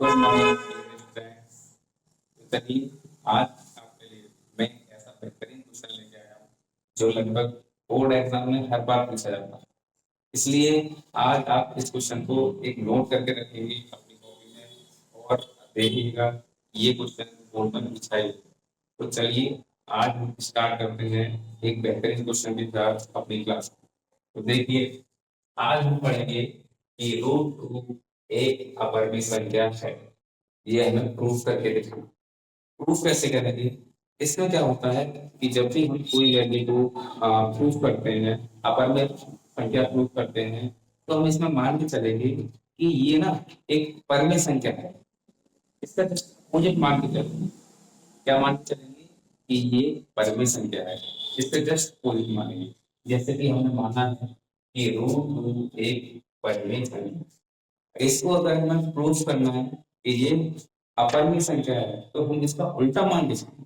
Good morning friends. तो चलिए आज आपके लिए मैं ऐसा बेहतरीन क्वेश्चन लेके आया हूँ जो लगभग बोर्ड एग्जाम में हर बार पूछा जाता है। इसलिए आज आप इस क्वेश्चन को एक नोट करके रखेंगे अपनी कॉपी में और देखिएगा ये क्वेश्चन बोर्ड में पूछा है। तो चलिए आज हम स्टार्ट करते हैं एक बेहतरीन क्वेश्चन के साथ अपनी क्लास। तो देखिए आज हम पढ़ेंगे कि रूट टू एक अपरिमेय संख्या है। ये हमें प्रूफ करके दिखाना। प्रूफ कैसे करेंगे? इसमें क्या होता है कि जब भी हम कोई वैल्यू को प्रूफ करते हैं, अपरिमेय संख्या प्रूफ करते हैं, तो हम इसमें मान के चलेंगे कि ये ना एक परिमेय संख्या है। इसका अपोजिट मान के चलेंगे। क्या मान के चलेंगे? कि ये परिमेय संख्या है। इससे जस्ट अपोजिट मानेंगे। जैसे कि हमने माना है कि रूट टू एक परिमेय संख्या है। इसको अगर हमें प्रूफ करना है कि ये अपरिमेय संख्या है, तो हम इसका उल्टा मान के चलेंगे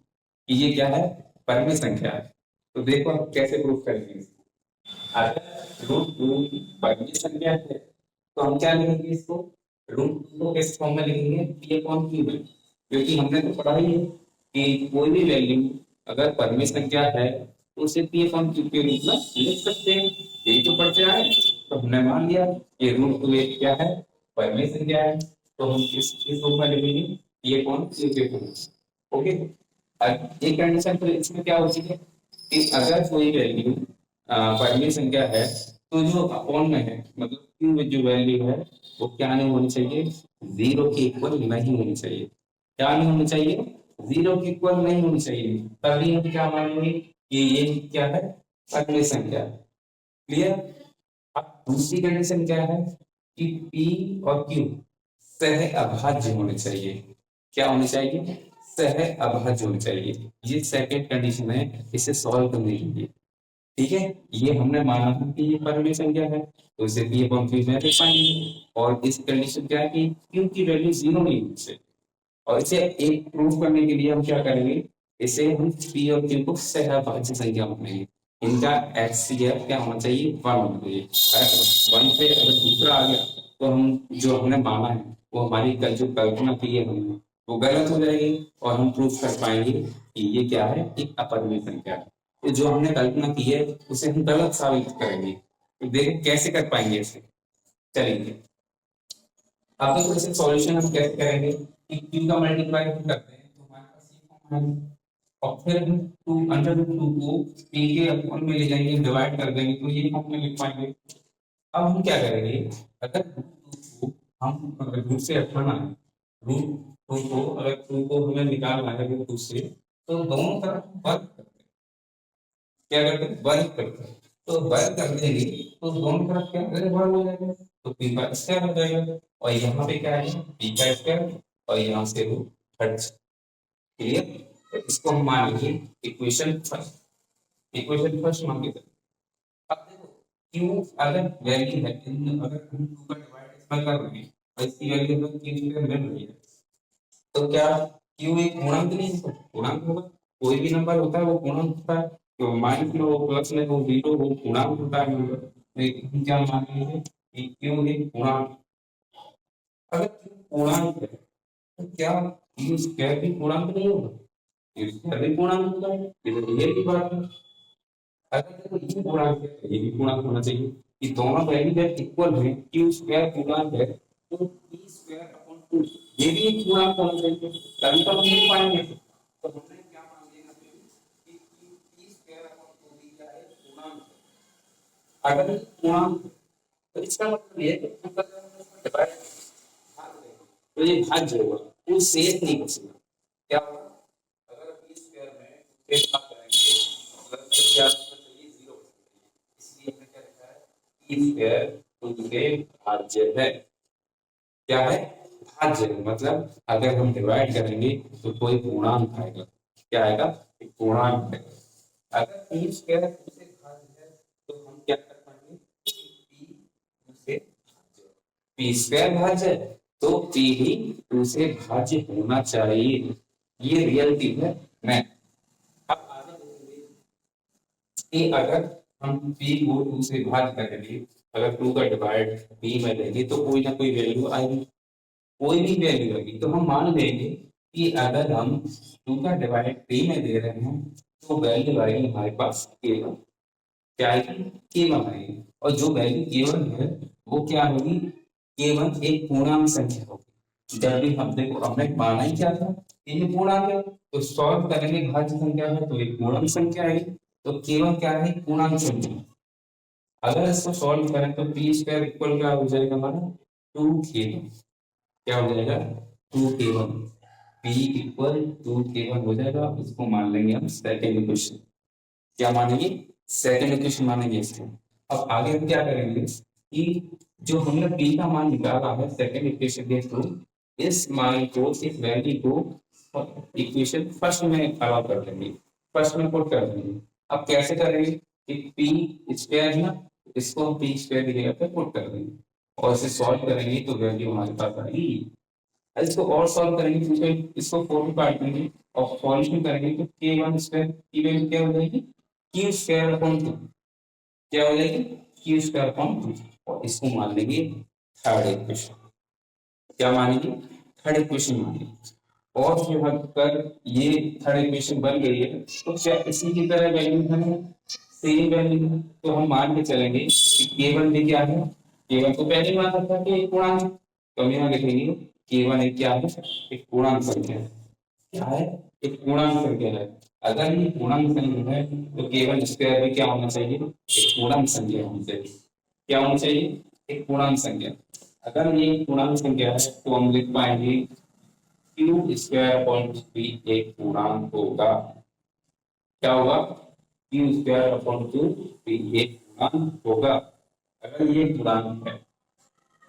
कि ये क्या है? परिमेय संख्या है। तो देखो आप कैसे प्रूफ करेंगे। अगर रूट टू परिमेय संख्या है तो हम क्या लिखेंगे इसको? रूट टू को किस फॉर्म में लिखेंगे? पी अपॉन क्यू में। क्योंकि हमने तो पढ़ा ही है कि कोई भी वैल्यू अगर परिमेय संख्या है तो उसे पी अपॉन क्यू के रूप में लिख सकते हैं। यही तो पढ़ते आए। तो हमने मान लिया कि रूट टू एक क्या है? परिमेय संख्या है। तो हम इस रूप में लिखेंगे पी अपॉन क्यू के रूप में। ओके। अब एक कंडीशन तो इसमें क्या होती है कि अगर कोई वैल्यू परिमेय संख्या है तो जो अपॉन में है मतलब क्यू में जो वैल्यू है वो क्या नहीं होनी चाहिए? जीरो के इक्वल नहीं होनी चाहिए। क्या नहीं होनी चाहिए? जीरो के इक्वल नहीं होनी चाहिए। तभी हम क्या मानेंगे कि ये क्या है? परिमेय संख्या। क्लियर? अब दूसरी कंडीशन क्या है कि P और Q सह अभाज्य होने चाहिए। क्या होने चाहिए? सह अभाज्य होने चाहिए। ये सेकंड कंडीशन है इसे सॉल्व करने के लिए। ठीक है। ये हमने माना था कि ये परिमेय संख्या है तो इसे पी अपॉन क्यू में लिख पाएंगे। और इस कंडीशन क्या है कि क्यू की वैल्यू जीरो नहीं होनी चाहिए। और इसे एक प्रूफ करने के लिए हम क्या करेंगे? इसे हम पी और क्यू को सहभाज्य संख्या मानेंगे। इनका एचसीएफ क्या होना चाहिए? वन होना चाहिए। अगर वन से अगर दूसरा आ गया तो हम जो हमने माना है वो हमारी कल जो कल्पना की है हमने वो गलत हो जाएगी और हम प्रूफ कर पाएंगे कि ये क्या है? एक अपरिमेय संख्या है। तो जो हमने कल्पना की है उसे हम गलत साबित करेंगे। तो देखो कैसे कर पाएंगे इसे। चलिए अब देखो इसे सॉल्यूशन हम कैसे करेंगे कि क्यू का मल्टीप्लाई हम करते हैं तो हमारे पास ये फॉर्म है। और फिर हम टू अंडर रूट टू को पी के अपॉन में ले जाएंगे, डिवाइड कर देंगे तो ये फॉर्म में लिख पाएंगे। अब हम क्या करेंगे? अगर रूट टू को हम रूट से हटाना है, रूट टू को अगर टू को हमें निकालना है रूट टू से, तो दोनों तरफ वर्ग करते हैं। क्या करते हैं? वर्ग करते हैं। तो वर्ग कर देंगे तो दोनों तरफ क्या अगर वर्ग हो जाएगा तो पी का स्क्वायर हो जाएगा। और यहाँ पे क्या है? पी का स्क्वायर। और यहाँ से रूट हट। क्लियर? तो इसको हम मानेंगे इक्वेशन फर्स्ट। इक्वेशन फर्स्ट मान के चलिए। अब देखो क्यू अगर वैल्यू है अगर हम टू का डिवाइड इसमें कर रहे हैं और इसकी वैल्यू हमें क्यू स्क्वायर मिल रही है तो क्या क्यू एक पूर्णांक नहीं है? पूर्णांक होगा। कोई भी नंबर होता है वो पूर्णांक होता है। तो माइनस में हो, प्लस में हो, जीरो हो, पूर्णांक होता है नंबर। तो हम क्या मानेंगे कि क्यू एक पूर्णांक। अगर क्यू पूर्णांक है तो क्या क्यू स्क्वायर भी पूर्णांक नहीं होगा? क्यू स्क्वायर भी पूर्णांक होता है। ये तो ये की बात है। अगर देखो ये पूर्णांक है तो ये भी पूर्णांक होना चाहिए कि दोनों वैल्यू जब इक्वल है, क्यू स्क्वायर पूर्णांक है तो पी स्क्वायर अपॉन टू ये भी एक पूर्णांक होना चाहिए। तभी तो हम लिख पाएंगे। तो हमने क्या मान लिया कि पी स्क्वायर अपॉन टू भी क्या है? पूर्णांक है। अगर ये पूर्णांक है, तो इसका मतलब ये है कि अगर हम इसको डिवाइड तो ये भाज्य होगा। वो शेष नहीं बचेगा। क्या होगा? अगर पी स्क्वायर में के साथ करेंगे मतलब क्या होना चाहिए? जीरो बचना चाहिए। इसलिए हमने क्या लिखा है? पी स्क्वायर टू के भाज्य है। क्या है? भाज्य है। मतलब अगर हम डिवाइड करेंगे तो कोई पूर्णांक आएगा। क्या आएगा? एक पूर्णांक आएगा। अगर पी स्क्वायर टू से भाज्य है तो हम क्या कर पाएंगे? पी टू से भाज्य। पी स्क्वायर भाज्य है तो पी भी टू से भाज्य होना चाहिए। ये रियलिटी है। मैं अब आगे देखेंगे कि अगर हम p को 2 से भाग करेंगे, अगर 2 का डिवाइड p में लेंगे तो कोई ना कोई वैल्यू आएगी। कोई भी वैल्यू होगी तो हम मान लेंगे कि अगर हम 2 का डिवाइड 3 में दे रहे हैं तो वैल्यू आएगी हमारे पास k1, क्या आएगी k1 आएगी। और जो वैल्यू k1 है वो क्या होगी, k1 एक पूर्णांक संख्या होगी। जब भी हम देखो हमने माना ही क्या था, ये पूर्णांक है तो सॉल्व करेंगे भाज्य संख्या है तो एक पूर्णांक संख्या है, तो k1 क्या है पूर्णांक संख्या। अगर इसको सॉल्व करें तो पी स्क्वायर इक्वल क्या हो जाएगा हमारा 2k1, क्या हो जाएगा 2k1, p इक्वल 2k1 हो जाएगा। इसको मान लेंगे हम सेकंड इक्वेशन, क्या मानेंगे सेकंड इक्वेशन मानेंगे इसको। अब आगे हम क्या करेंगे कि जो हमने p का मान निकाला है सेकंड इक्वेशन के थ्रू, इस मान को इस वैल्यू को इक्वेशन फर्स्ट में अलाउ कर देंगे, फर्स्ट में पुट कर देंगे। अब कैसे करेंगे कि पी स्क्वायर है ना, इसको हम पी स्क्वायर की जगह पे पुट कर देंगे और इसे सॉल्व करेंगे तो वैल्यू हमारे पास आएगी। इसको और सॉल्व करेंगे तो इसको 4 में काट देंगे और सॉल्यूशन करेंगे तो k1 स्क्वायर की वैल्यू क्या हो जाएगी q स्क्वायर अपॉन 2, क्या हो जाएगी q स्क्वायर अपॉन 2। और इसको मान लेंगे थर्ड इक्वेशन, क्या मानेंगे थर्ड इक्वेशन मानेंगे। और फिर अगर ये थर्ड इक्वेशन बन गई है तो क्या इसी की तरह वैल्यू है सेम वैल्यू है, तो हम मान के चलेंगे कि k1 भी क्या है, k1 तो पहले ही मान रखा है कि एक पूर्णांक है, तो हम यहाँ लिखेंगे k1 एक क्या है एक पूर्णांक संख्या है, क्या है एक पूर्णांक संख्या है। अगर ये पूर्णांक संख्या है तो k1 स्क्वायर भी क्या होना चाहिए एक पूर्णांक संख्या होनी चाहिए, क्या होनी चाहिए एक पूर्णांक संख्या। अगर ये एक पूर्णांक संख्या है तो हम लिख पाएंगे q स्क्वायर अपॉन 3 एक पूर्णांक होगा, क्या होगा q स्क्वायर अपॉन 2 एक पूर्णांक होगा। अगर ये पूर्णांक है,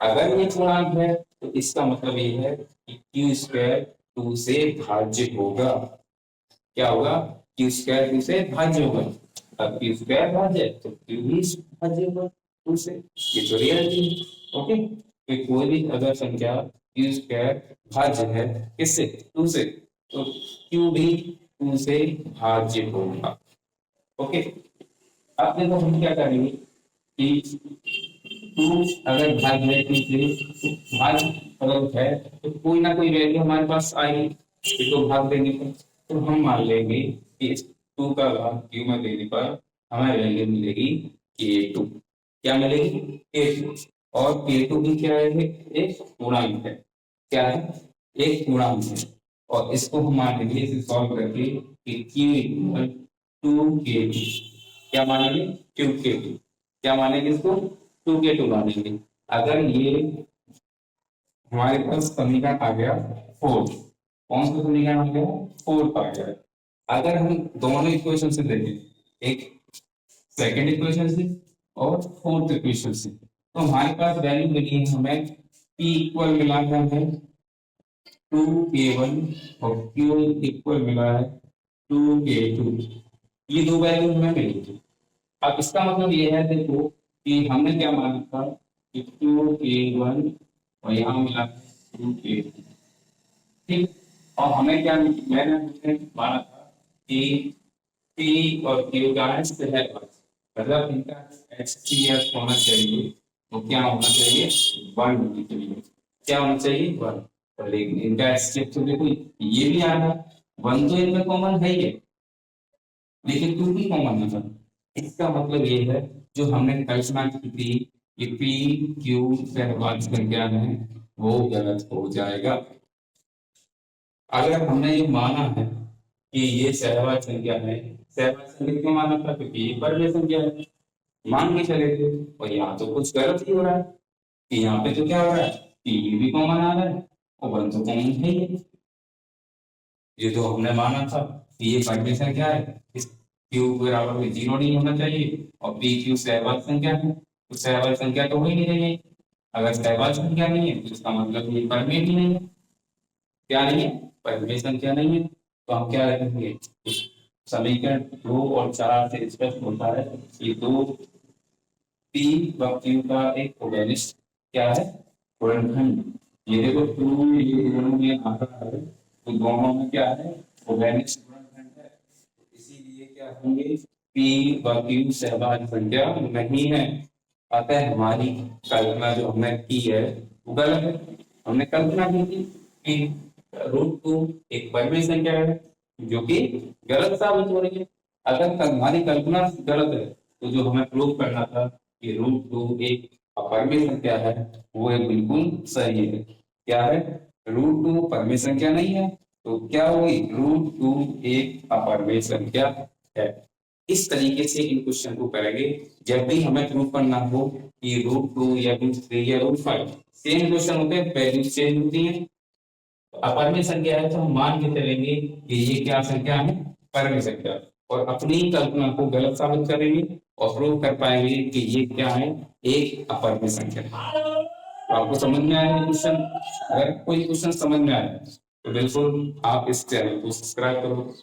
अगर ये पूर्णांक है तो इसका मतलब ये है कि q स्क्वायर 2 से भाज्य होगा, क्या होगा q स्क्वायर 2 से भाज्य होगा। अब q स्क्वायर भाज्य है तो q भी भाज्य होगा 2 से, ये तो रियलिटी है। ओके, तो कोई भी अगर संख्या q स्क्वायर भाज्य है किससे 2 से, तो q भी 2 से भाज्य होगा। ओके, अब देखो हम क्या करेंगे कि 2 अगर भाज्य है 2 से, भाज्य अगर है तो कोई ना कोई वैल्यू हमारे पास आएगी, इसको भाग देने पर तो हम मान लेंगे कि इस 2 का भाग q में देने पर हमें वैल्यू मिलेगी k2, क्या मिलेगी k2। और k2 भी क्या है एक पूर्णांक है, क्या है एक पूर्णांक है। और इसको हम मान लेंगे इसे सॉल्व करके कि q इक्वल 2k2, क्या मानेंगे q2, क्या मानेंगे इसको 2k2 मानेंगे। अगर ये हमारे पास समीकरण आ गया 4, कौन सा समीकरण आ गया 4 आ गया। अगर हम दोनों इक्वेशन से देखें, एक सेकंड इक्वेशन से और फोर्थ इक्वेशन से, तो हमारे पास वैल्यू मिली है हमें p इक्वल मिला है हमें 2k1 और q इक्वल मिला है 2k2, ये दो वैल्यू हमें मिली थी। अब इसका मतलब ये है देखो कि हमने क्या माना था कि 2k1 और यहाँ मिला 2k2, ठीक। और हमें क्या मैंने माना था कि p और q का है सहवाच, मतलब इनका HCF होना चाहिए, तो क्या होना चाहिए 1 होना चाहिए, क्या होना चाहिए 1। और लेकिन इनका HCF तो देखो ये भी आ रहा है 1, तो इनमें कॉमन है ही है, लेकिन 2 भी कॉमन है। इसका मतलब ये है जो हमने कल्पना की थी कि पी क्यू सहवाच संख्या है वो गलत हो जाएगा। अगर हमने ये माना है कि ये सहवाच संख्या है, सहवाच संख्या क्यों माना था क्योंकि ये परमेय संख्या है, मान के चले थे। और यहाँ तो कुछ गलत ही हो रहा है कि यहाँ पे तो क्या हो रहा है कि भी कॉमन आ रहा है और 1 तो कॉमन है ही है। ये तो हमने माना था कि ये परमेय संख्या है, इस क्यू बराबर में 0 नहीं होना चाहिए और पी क्यू सहवाच संख्या है, तो सहवाच संख्या तो हो ही नहीं रही है। अगर सहवाच संख्या नहीं है तो इसका मतलब ये परमेय भी नहीं है, क्या नहीं है परमेय संख्या नहीं है। तो हम क्या रखेंगे समीकरण 2 और 4 से स्पष्ट होता है कि दो पी व क्यू का एक कोवेलेंस क्या है गुणनखंड। ये देखो 2 ये दोनों में आ रहा है तो दोनों में क्या है कोवेलेंस गुणनखंड है, इसीलिए क्या होंगे पी व क्यू सहवाच संख्या नहीं है। अतः हमारी कल्पना जो हमने की है वो गलत है, हमने कल्पना की थी कि √2 एक परिमेय संख्या है, जो कि गलत साबित हो रही है। अगर हमारी कल्पना गलत है तो जो हमें प्रूव करना था कि √2 एक अपरिमेय संख्या है, वो एक बिल्कुल सही है। क्या है? √2 परिमेय संख्या नहीं है, तो क्या हुई? √2 एक अपरिमेय संख्या है। इस तरीके से इन क्वेश्चन को करेंगे जब भी हमें प्रूव करना हो कि √2 या √3 या √5 सेम क्वेश्चन होते हैं, वैल्यूज चेंज होती हैं। अपरिमेय संख्या है तो हम मान के चलेंगे कि ये क्या संख्या है? परिमेय संख्या। और अपनी कल्पना को गलत साबित करेंगे और प्रूव कर पाएंगे कि ये क्या है? एक अपरिमेय संख्या। तो आपको समझ में आया क्वेश्चन? अगर कोई क्वेश्चन समझ में आया तो बिल्कुल आप इस चैनल को सब्सक्राइब करो,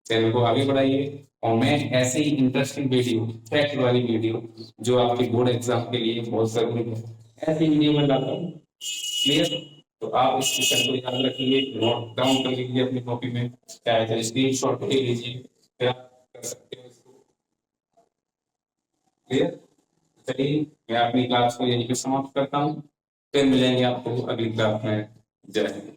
चैनल को आगे बढ़ाइए। और मैं ऐसे ही इंटरेस्टिंग वीडियो, फैक्ट वाली वीडियो जो आपके बोर्ड एग्जाम के लिए बहुत जरूरी है, ऐसी वीडियो मैं लाता हूँ। क्लियर? तो आप इस क्वेश्चन को याद रखिए, नोट डाउन कर लीजिए अपनी कॉपी में, चाहे तो स्क्रीनशॉट ले लीजिए, फिर आप कर सकते हो इसको। क्लियर? चलिए मैं अपनी क्लास को यहीं पे समाप्त करता हूँ, फिर मिलेंगे आपको अगली क्लास में। जय हिंद।